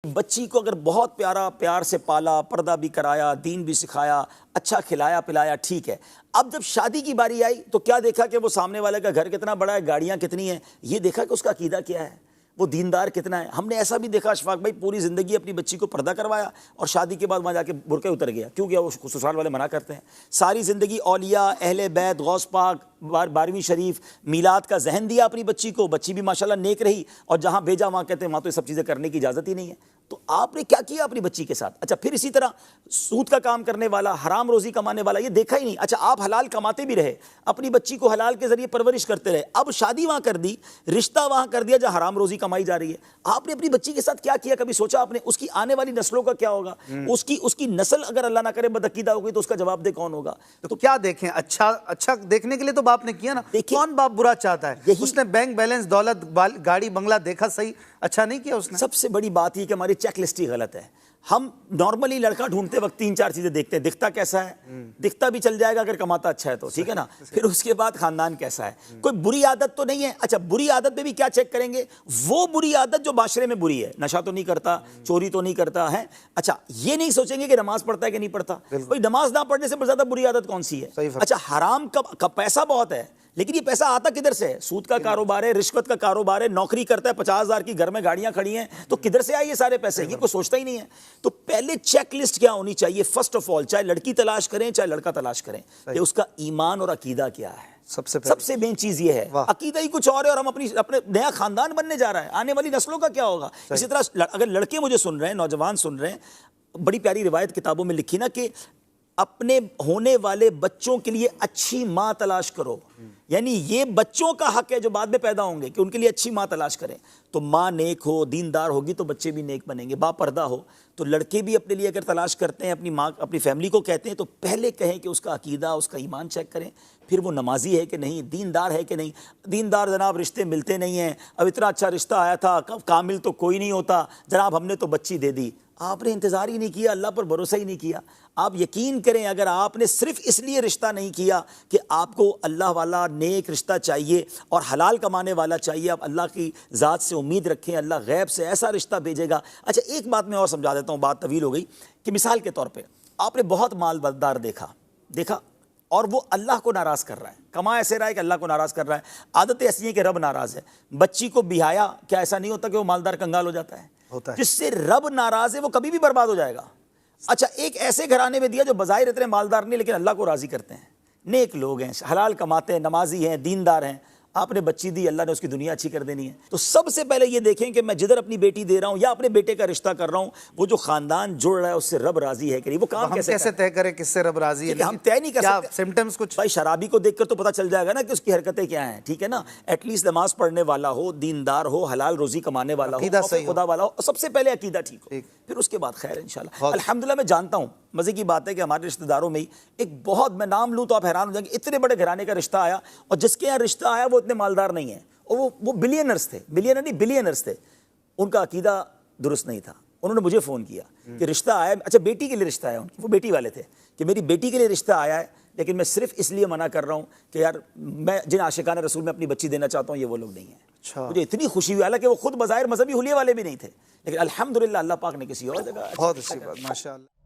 बच्ची को अगर बहुत प्यार से पाला, पर्दा भी कराया, दीन भी सिखाया, अच्छा खिलाया पिलाया, ठीक है। अब जब शादी की बारी आई तो क्या देखा कि वो सामने वाले का घर कितना बड़ा है, गाड़ियां कितनी हैं, ये देखा कि उसका अकीदा क्या है, वो दीनदार कितना है। हमने ऐसा भी देखा अशफाक भाई, पूरी ज़िंदगी अपनी बच्ची को पर्दा करवाया और शादी के बाद वहाँ जाके बुरके उतर गया। क्यों गया? वो ससुराल वाले मना करते हैं। सारी ज़िंदगी औलिया, अहले बैत, गौस पाक, 12वीं शरीफ, मीलाद का जहन दिया अपनी बच्ची को, बच्ची भी माशाल्लाह नेक रही, और जहाँ भेजा वहाँ कहते हैं वहाँ तो ये सब चीज़ें करने की इजाज़त ही नहीं है। तो आपने क्या किया अपनी बच्ची के साथ? अच्छा, फिर इसी तरह सूद का काम करने वाला, हराम रोज़ी कमाने वाला, ये देखा ही नहीं। अच्छा, आप हलाल कमाते भी रहे, अपनी बच्ची को हलाल के ज़रिए परवरिश करते रहे, अब शादी वहाँ कर दी, रिश्ता वहाँ कर दिया जहाँ हराम रोज़ी कमाई जा रही है। आपने अपनी बच्ची के साथ क्या किया? कभी सोचा आपने उसकी आने वाली नस्लों का क्या होगा? उसकी नस्ल अगर अल्लाह ना करे बदअकीदा होगी तो उसका जवाबदेह कौन होगा? तो क्या देखें? अच्छा देखने के लिए तो बाप ने किया ना। कौन बाप बुरा चाहता है? उसने बैंक बैलेंस, दौलत, गाड़ी बंगला देखा, सही अच्छा नहीं किया उसने। सबसे बड़ी बात ये कि हमारी चेकलिस्ट ही गलत है। हम नॉर्मली लड़का ढूंढते वक्त 3-4 चीजें देखते हैं। दिखता कैसा है, दिखता भी चल जाएगा अगर कमाता अच्छा है तो, ठीक है ना। फिर उसके बाद खानदान कैसा है, कोई बुरी आदत तो नहीं है। अच्छा, बुरी आदत में भी क्या चेक करेंगे? वो बुरी आदत जो माशरे में बुरी है, नशा तो नहीं करता, चोरी तो नहीं करता है। अच्छा, ये नहीं सोचेंगे कि नमाज पढ़ता है कि नहीं पढ़ता। कोई नमाज ना पढ़ने से ज्यादा बुरी आदत कौन सी है? अच्छा, हराम का पैसा बहुत है, लेकिन ये पैसा आता किधर से है? सूद का कारोबार है, रिश्वत का कारोबार है, नौकरी करता है, 50,000 की घर में गाड़ियां खड़ी हैं, तो किधर से आए ये सारे पैसे? ये कोई सोचता ही नहीं है। तो पहले चेक लिस्ट क्या होनी चाहिए? फर्स्ट ऑफ ऑल, चाहे लड़की तलाश करें चाहे लड़का तलाश करें, कि उसका ईमान और अकीदा क्या है। सबसे मेन चीज ये है। अकीदा ही कुछ और है और हम अपने नया खानदान बनने जा रहा है, आने वाली नस्लों का क्या होगा? इसी तरह अगर लड़के मुझे सुन रहे हैं, नौजवान सुन रहे हैं, बड़ी प्यारी रिवायत किताबों में लिखी ना कि अपने होने वाले बच्चों के लिए अच्छी माँ तलाश करो। यानी ये बच्चों का हक है जो बाद में पैदा होंगे कि उनके लिए अच्छी माँ तलाश करें। तो माँ नेक हो, दीनदार होगी तो बच्चे भी नेक बनेंगे। बापर्दा हो तो लड़के भी अपने लिए अगर तलाश करते हैं, अपनी माँ अपनी फैमिली को कहते हैं, तो पहले कहें कि उसका अकीदा, उसका ईमान चेक करें, फिर वो नमाजी है कि नहीं, दीनदार है कि नहीं। दीनदार जनाब रिश्ते मिलते नहीं हैं। अब इतना अच्छा रिश्ता आया था, कामिल तो कोई नहीं होता जनाब, हमने तो बच्ची दे दी। आपने इंतज़ार ही नहीं किया, अल्लाह पर भरोसा ही नहीं किया। आप यकीन करें, अगर आपने सिर्फ इसलिए रिश्ता नहीं किया कि आपको अल्लाह वाला नेक रिश्ता चाहिए और हलाल कमाने वाला चाहिए, आप अल्लाह की ज़ात से उम्मीद रखें, अल्लाह गैब से ऐसा रिश्ता भेजेगा। अच्छा, एक बात मैं और समझा देता हूँ, बात तवील हो गई, कि मिसाल के तौर पे आपने बहुत मालदार देखा और वो अल्लाह को नाराज़ कर रहा है, कमा ऐसे रहा है कि अल्लाह को नाराज़ कर रहा है। आदत ऐसी है कि रब नाराज़ है। बच्ची को बिहाया, क्या ऐसा नहीं होता कि वो मालदार कंगाल हो जाता है? जिससे रब नाराज़ है वो कभी भी बर्बाद हो जाएगा। अच्छा, एक ऐसे घराने में दिया जो बज़ाहिर इतने मालदार नहीं लेकिन अल्लाह को राज़ी करते हैं, नेक लोग हैं, हलाल कमाते हैं, नमाजी हैं, दीनदार हैं। आपने बच्ची दी, अल्लाह ने उसकी दुनिया अच्छी कर देनी है। तो सबसे पहले ये देखें कि मैं जिधर अपनी बेटी दे रहा हूँ या अपने बेटे का रिश्ता कर रहा हूँ, वो जो खानदान जुड़ रहा है उससे रब राजी है कि नहीं। वो काम कैसे तय करें किससे रब राजी है? हम तय नहीं कर सकते। सिम्टम्स कुछ भाई शराबी को देखकर तो पता चल जाएगा ना कि उसकी हरकतें क्या हैं, ठीक है ना। एटलीस्ट नमाज पढ़ने वाला हो, दीनदार हो, हलाल रोजी कमाने वाला हो, खुदा वाला हो। सबसे पहले अकीदा ठीक हो, फिर उसके बाद खैर इंशाल्लाह। अल्हम्दुलिल्लाह मैं जानता हूँ, मजे की बात है कि हमारे रिश्तेदारों में ही एक बहुत, मैं नाम लूँ तो आप हैरान हो जाएंगे, इतने बड़े घराने का रिश्ता आया, और जिसके यहाँ रिश्ता आया वो इतने मालदार नहीं है, और वो बिलियनर्स थे, बिलियनर्स थे। उनका अकीदा दुरुस्त नहीं था। उन्होंने मुझे फ़ोन किया कि रिश्ता आया, अच्छा बेटी के लिए रिश्ता आया, उनकी वो बेटी वाले थे, कि मेरी बेटी के लिए रिश्ता आया है, लेकिन मैं सिर्फ इसलिए मना कर रहा हूँ कि यार मैं जिन आशिकाना रसूल में अपनी बच्ची देना चाहता हूँ ये वो लोग नहीं है। अच्छा। मुझे इतनी खुशी हुई, हालांकि वो खुद बज़ाहिर मज़हबी हुलिये वाले भी नहीं थे, लेकिन अल्हम्दुलिल्लाह अल्लाह पाक ने किसी और जगह। बहुत अच्छी बात, माशाअल्लाह।